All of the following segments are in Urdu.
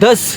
10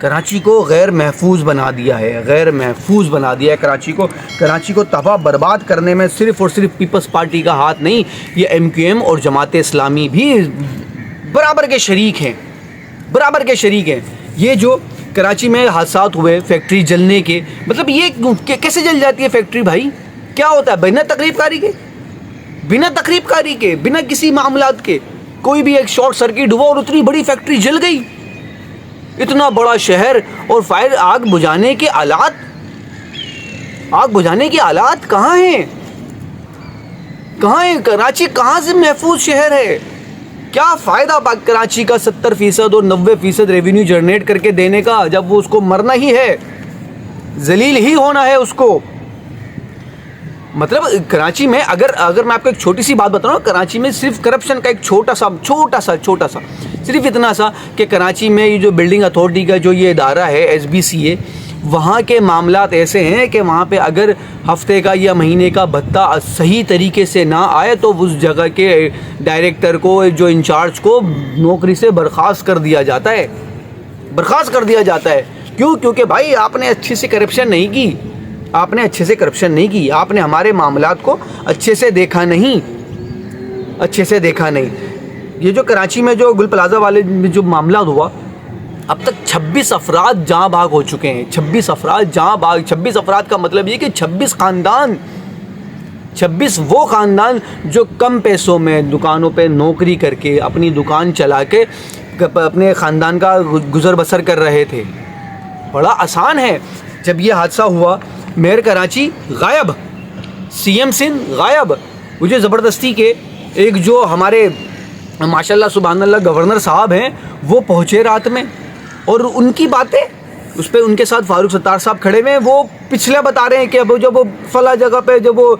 کراچی کو غیر محفوظ بنا دیا ہے، غیر محفوظ بنا دیا ہے کراچی کو تباہ برباد کرنے میں صرف اور صرف پیپلز پارٹی کا ہاتھ نہیں، یہ ایم کیو ایم اور جماعت اسلامی بھی برابر کے شریک ہیں۔ یہ جو کراچی میں حادثات ہوئے فیکٹری جلنے کے، مطلب یہ کیسے جل جاتی ہے فیکٹری بھائی؟ کیا ہوتا ہے؟ بنا تقریب کاری کے، بنا کسی معاملات کے کوئی بھی ایک شارٹ سرکٹ ہوا اور اتنی بڑی فیکٹری جل گئی۔ اتنا بڑا شہر اور آگ بجھانے کے آلات کہاں ہیں؟ کراچی کہاں سے محفوظ شہر ہے؟ کیا فائدہ کراچی کا 70% اور 90% ریونیو جنریٹ کر کے دینے کا، جب وہ اس کو مرنا ہی ہے، ذلیل ہی ہونا ہے اس کو۔ مطلب کراچی میں اگر میں آپ کو ایک چھوٹی سی بات بتاؤں، کراچی میں صرف کرپشن کا ایک چھوٹا سا صرف اتنا سا کہ کراچی میں یہ جو بلڈنگ اتھارٹی کا جو یہ ادارہ ہے SBCA، وہاں کے معاملات ایسے ہیں کہ وہاں پہ اگر ہفتے کا یا مہینے کا بھتہ صحیح طریقے سے نہ آئے تو اس جگہ کے ڈائریکٹر کو، جو انچارج کو نوکری سے برخاست کر دیا جاتا ہے۔ کیوں؟ کیونکہ بھائی آپ نے اچھے سے کرپشن نہیں کی، آپ نے ہمارے معاملات کو اچھے سے دیکھا نہیں۔ یہ جو کراچی میں جو گل پلازہ والے میں جو معاملات ہوا، اب تک 26 افراد جاں بھاگ ہو چکے ہیں۔ 26 افراد کا مطلب یہ کہ 26 وہ خاندان جو کم پیسوں میں دکانوں پہ نوکری کر کے اپنی دکان چلا کے اپنے خاندان کا گزر بسر کر رہے تھے۔ بڑا آسان ہے۔ جب یہ حادثہ ہوا، میئر کراچی غائب، CM سندھ غائب، وہ جو زبردستی کے ایک جو ہمارے ماشاءاللہ سبحان اللہ گورنر صاحب ہیں، وہ پہنچے رات میں، اور ان کی باتیں اس پہ ان کے ساتھ فاروق ستار صاحب کھڑے ہوئے ہیں، وہ پچھلے بتا رہے ہیں کہ اب جب وہ فلاں جگہ پہ جب وہ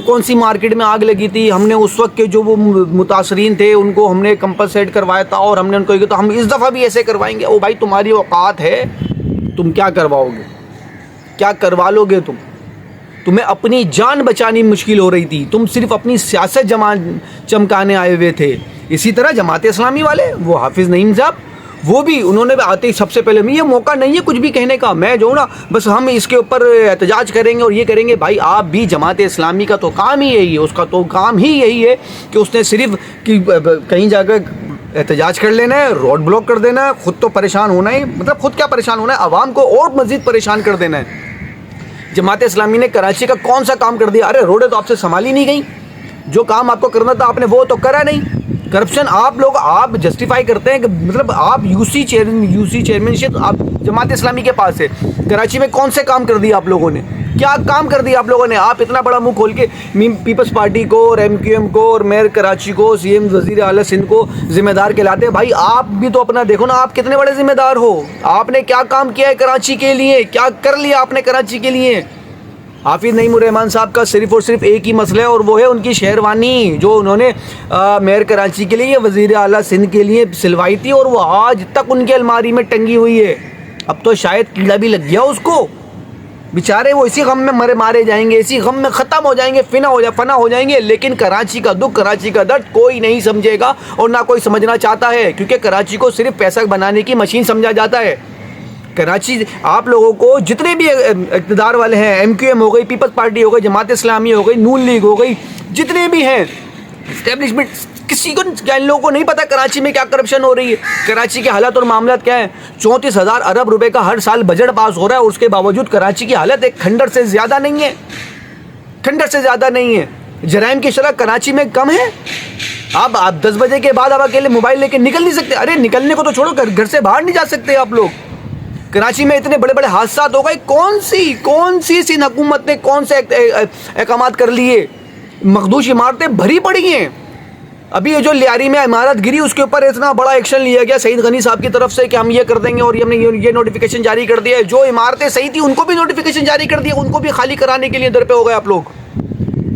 کون سی مارکیٹ میں آگ لگی تھی، ہم نے اس وقت کے جو وہ متاثرین تھے ان کو ہم نے کمپنسیٹ کروایا تھا، اور ہم نے ان کو یہ تو ہم اس دفعہ بھی ایسے کروائیں گے۔ او بھائی تمہاری اوقات ہے، تم کیا کرواؤ گے؟ کیا کروا لو گے تمہیں اپنی جان بچانی مشکل ہو رہی تھی، تم صرف اپنی سیاست چمکانے آئے ہوئے تھے۔ اسی طرح جماعت اسلامی والے، وہ حافظ نعیم صاحب، وہ بھی انہوں نے آتے ہی سب سے پہلے یہ موقع نہیں ہے کچھ بھی کہنے کا، میں جو نا بس ہم اس کے اوپر احتجاج کریں گے اور یہ کریں گے۔ بھائی آپ بھی، جماعت اسلامی کا تو کام ہی یہی ہے، اس کا تو کام ہی یہی ہے کہ اس نے صرف کہیں جا کر احتجاج کر لینا ہے، روڈ بلاک کر دینا ہے، خود تو پریشان ہونا ہی، مطلب خود کیا پریشان ہونا ہے، عوام کو اور مزید پریشان کر دینا ہے۔ جماعت اسلامی نے کراچی کا کون سا کام کر دیا؟ ارے روڈیں تو آپ سے سنبھالی نہیں گئی، جو کام آپ کو کرنا تھا آپ نے وہ تو کرا نہیں۔ کرپشن آپ جسٹیفائی کرتے ہیں کہ مطلب آپ یو سی چیئرمینشپ آپ جماعت اسلامی کے پاس ہے، کراچی میں کون سے کام کر دیا آپ لوگوں نے؟ کیا کام کر دیا آپ لوگوں نے؟ آپ اتنا بڑا منہ کھول کے پیپلز پارٹی کو اور MQM کو اور میئر کراچی کو، CM وزیر اعلیٰ سندھ کو ذمہ دار کہلاتے ہیں۔ بھائی آپ بھی تو اپنا دیکھو نا، آپ کتنے بڑے ذمہ دار ہو، آپ نے کیا کام کیا ہے کراچی کے لیے، کیا کر لیا آپ نے کراچی کے لیے؟ حافظ نعیم الرحمان صاحب کا صرف اور صرف ایک ہی مسئلہ ہے، اور وہ ہے ان کی شہروانی جو انہوں نے میئر کراچی کے لیے، وزیر اعلیٰ سندھ کے لیے سلوائی تھی، اور وہ آج تک ان کے الماری میں ٹنگی ہوئی ہے۔ اب تو شاید کیڑا بھی لگ گیا اس کو، بیچارے وہ اسی غم میں مارے جائیں گے، اسی غم میں ختم ہو جائیں گے، فنا ہو جائیں گے۔ لیکن کراچی کا دکھ، کراچی کا درد کوئی نہیں سمجھے گا اور نہ کوئی سمجھنا چاہتا ہے، کیونکہ کراچی کو صرف پیسہ بنانے کی مشین سمجھا جاتا ہے۔ کراچی آپ لوگوں کو جتنے بھی اقتدار والے ہیں، MQM ہو گئی، پیپلز پارٹی ہو گئی، جماعت اسلامی ہو گئی، نون لیگ ہو گئی، جتنے بھی ہیں اسٹیبلشمنٹ، کسی کو ان لوگوں کو نہیں پتا کراچی میں کیا کرپشن ہو رہی ہے، کراچی کے حالات اور معاملات کیا ہیں۔ 34,000 ارب روپے کا ہر سال بجٹ پاس ہو رہا ہے، اور اس کے باوجود کراچی کی حالت ایک کھنڈر سے زیادہ نہیں ہے۔ جرائم کی شرح کراچی میں کم ہے۔ آپ 10 بجے کے بعد آپ اکیلے موبائل لے کے نکل نہیں سکتے، ارے نکلنے کو تو چھوڑو، گھر سے باہر نہیں جا سکتے آپ لوگ۔ کراچی میں اتنے بڑے حادثات ہو گئے، کون سی سندھ حکومت نے کون سے اقدامات کر لیے؟ مخدوش عمارتیں بھری پڑی ہیں۔ ابھی یہ جو لیاری میں عمارت گری، اس کے اوپر اتنا بڑا ایکشن لیا گیا سعید غنی صاحب کی طرف سے کہ ہم یہ کر دیں گے، اور ہم نے یہ نوٹیفیکیشن جاری کر دیا ہے۔ جو عمارتیں صحیح تھی ان کو بھی نوٹیفیکیشن جاری کر دیا، ان کو بھی خالی کرانے کے لیے در پہ ہو گئے آپ لوگ۔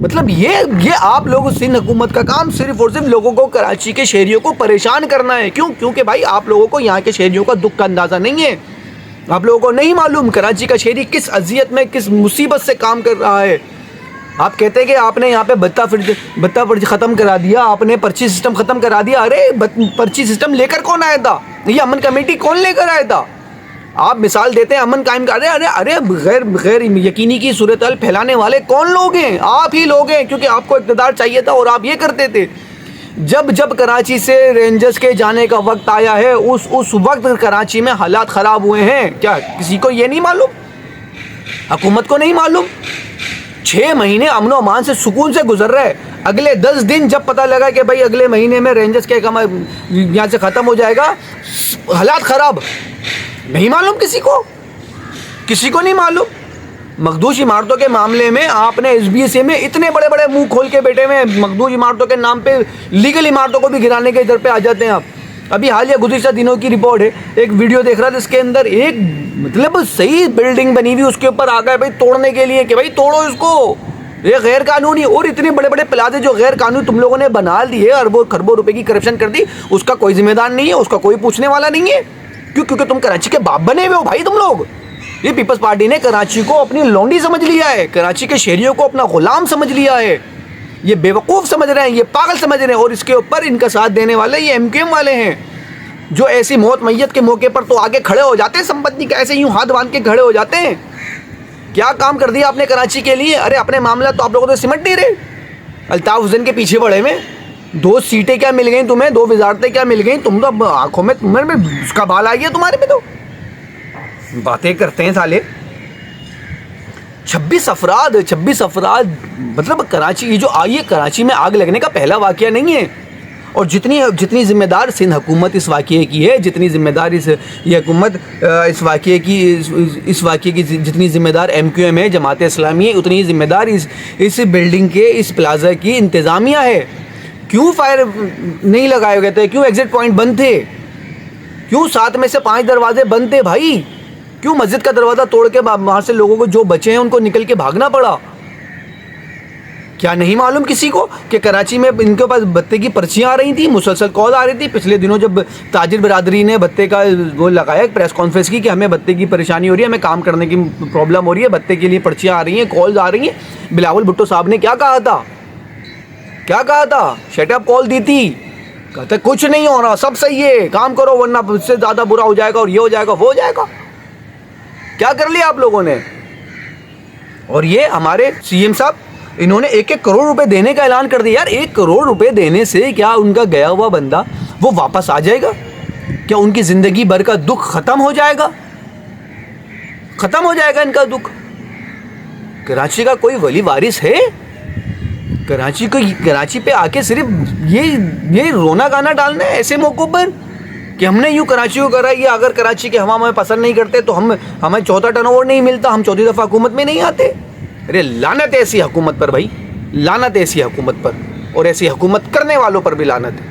مطلب یہ آپ لوگ سندھ حکومت کا کام صرف اور صرف لوگوں کو، کراچی کے شہریوں کو پریشان کرنا ہے۔ کیونکہ بھائی آپ لوگوں کو یہاں کے شہریوں کا دکھ کا اندازہ نہیں ہے، آپ لوگوں کو نہیں معلوم کراچی کا شہری کس اذیت میں، کس مصیبت سے کام کر رہا ہے۔ آپ کہتے ہیں کہ آپ نے یہاں پہ بتہ فرض ختم کرا دیا، آپ نے پرچی سسٹم ختم کرا دیا۔ ارے پرچی سسٹم لے کر کون آیا تھا؟ یہ امن کمیٹی کون لے کر آیا تھا؟ آپ مثال دیتے ہیں امن قائم کر رہے ہیں. ارے غیر یقینی کی صورتحال پھیلانے والے کون لوگ ہیں؟ آپ ہی لوگ ہیں، کیونکہ آپ کو اقتدار چاہیے تھا اور آپ یہ کرتے تھے. جب کراچی سے رینجرز کے جانے کا وقت آیا ہے، اس وقت کراچی میں حالات خراب ہوئے ہیں. کیا کسی کو یہ نہیں معلوم؟ حکومت کو نہیں معلوم؟ 6 مہینے امن و امان سے سکون سے گزر رہے. اگلے 10 دن جب پتہ لگا کہ بھائی اگلے مہینے میں رینجرز کے یہاں سے ختم ہو جائے گا، حالات خراب. نہیں معلوم کسی کو نہیں معلوم. مخدوش عمارتوں کے معاملے میں آپ نے ایس بی سی میں اتنے بڑے بڑے منہ کھول کے بیٹھے ہوئے، مخدوش عمارتوں کے نام پہ لیگل عمارتوں کو بھی گرانے کے ادھر پہ آ جاتے ہیں آپ. ابھی حالیہ گزشتہ دنوں کی رپورٹ ہے، ایک ویڈیو دیکھ رہا تھا، اس کے اندر ایک مطلب صحیح بلڈنگ بنی ہوئی، اس کے اوپر آ گئے بھائی توڑنے کے لیے کہ بھائی توڑو اس کو، یہ غیر قانونی. اور اتنے بڑے بڑے پلازے جو غیر قانونی تم لوگوں نے بنا دیے، اربوں خربوں روپے کی کرپشن کر دی، اس کا کوئی ذمہ دار نہیں ہے، اس کا کوئی پوچھنے والا نہیں ہے. کیونکہ تم کراچی کے باپ بنے ہوئے ہو بھائی تم لوگ. یہ پیپلز پارٹی نے کراچی کو اپنی لونڈی سمجھ لیا ہے، کراچی کے شہریوں کو اپنا غلام سمجھ لیا ہے. یہ بے وقوف سمجھ رہے ہیں، یہ پاگل سمجھ رہے ہیں. اور اس کے اوپر ان کا ساتھ دینے والے یہ ایم کیو ایم والے ہیں، جو ایسی موت میت کے موقع پر تو آگے کھڑے ہو جاتے ہیں، سمپتی کا ایسے یوں ہاتھ باندھ کے کھڑے ہو جاتے ہیں. کیا کام کر دیا آپ نے کراچی کے لیے؟ ارے اپنے معاملہ تو آپ لوگوں تو سمٹ نہیں رہے. الطاف حسین کے پیچھے پڑے میں 2 سیٹیں کیا مل گئیں تمہیں، 2 وزارتیں کیا مل گئیں، تم تو آنکھوں میں تمہیں اس کا بال آ گیا تمہارے میں. تو باتیں کرتے ہیں سالے. 26 افراد مطلب کراچی، یہ جو آئی ہے کراچی میں آگ لگنے کا پہلا واقعہ نہیں ہے. اور جتنی ذمہ دار سندھ حکومت اس واقعے کی ہے، جتنی ذمہ دار یہ حکومت اس واقعے کی جتنی ذمہ دار ایم کیو ایم ہے، جماعت اسلامی ہے، اتنی ذمہ دار اس بلڈنگ کے، اس پلازا کی انتظامیہ ہے. کیوں فائر نہیں لگائے گئے تھے؟ کیوں ایگزٹ پوائنٹ بند تھے؟ کیوں 7 میں سے 5 دروازے بند تھے بھائی؟ کیوں مسجد کا دروازہ توڑ کے وہاں سے لوگوں کو جو بچے ہیں ان کو نکل کے بھاگنا پڑا؟ کیا نہیں معلوم کسی کو کہ کراچی میں ان کے پاس بھتے کی پرچیاں آ رہی تھیں، مسلسل کال آ رہی تھی؟ پچھلے دنوں جب تاجر برادری نے بھتے کا وہ لگایا پریس کانفرنس کی کہ ہمیں بھتے کی پریشانی ہو رہی ہے، ہمیں کام کرنے کی پرابلم ہو رہی ہے، بھتے کے لیے پرچیاں آ رہی ہیں، کالز آ رہی ہیں، بلاول بھٹو صاحب نے کیا کہا تھا؟ شٹ اپ کال دی تھی، کہتے کچھ نہیں ہو رہا، سب صحیح ہے، کام کرو ورنہ اس سے زیادہ برا ہو جائے گا، اور یہ ہو جائے گا، وہ ہو جائے گا. کیا کر لیا آپ لوگوں نے؟ اور یہ ہمارے سی ایم صاحب، انہوں نے 1 کروڑ روپے دینے کا اعلان کر دیا. یار 1 کروڑ روپے دینے سے کیا ان کا گیا ہوا بندہ وہ واپس آ جائے گا؟ کیا ان کی زندگی بھر کا دکھ ختم ہو جائے گا ان کا دکھ؟ کراچی کا کوئی ولی وارث ہے؟ کراچی پہ آ کے صرف یہ رونا گانا ڈالنا ہے ایسے موقعوں پر کہ ہم نے یوں کراچی کو کرا. یہ اگر کراچی کے ہوا ہمیں پسند نہیں کرتے تو ہمیں 4تھا ٹرن اوور نہیں ملتا، ہم 4تھی دفعہ حکومت میں نہیں آتے. ارے لعنت ہے ایسی حکومت پر بھائی، لعنت ہے ایسی حکومت پر، اور ایسی حکومت کرنے والوں پر بھی لعنت ہے.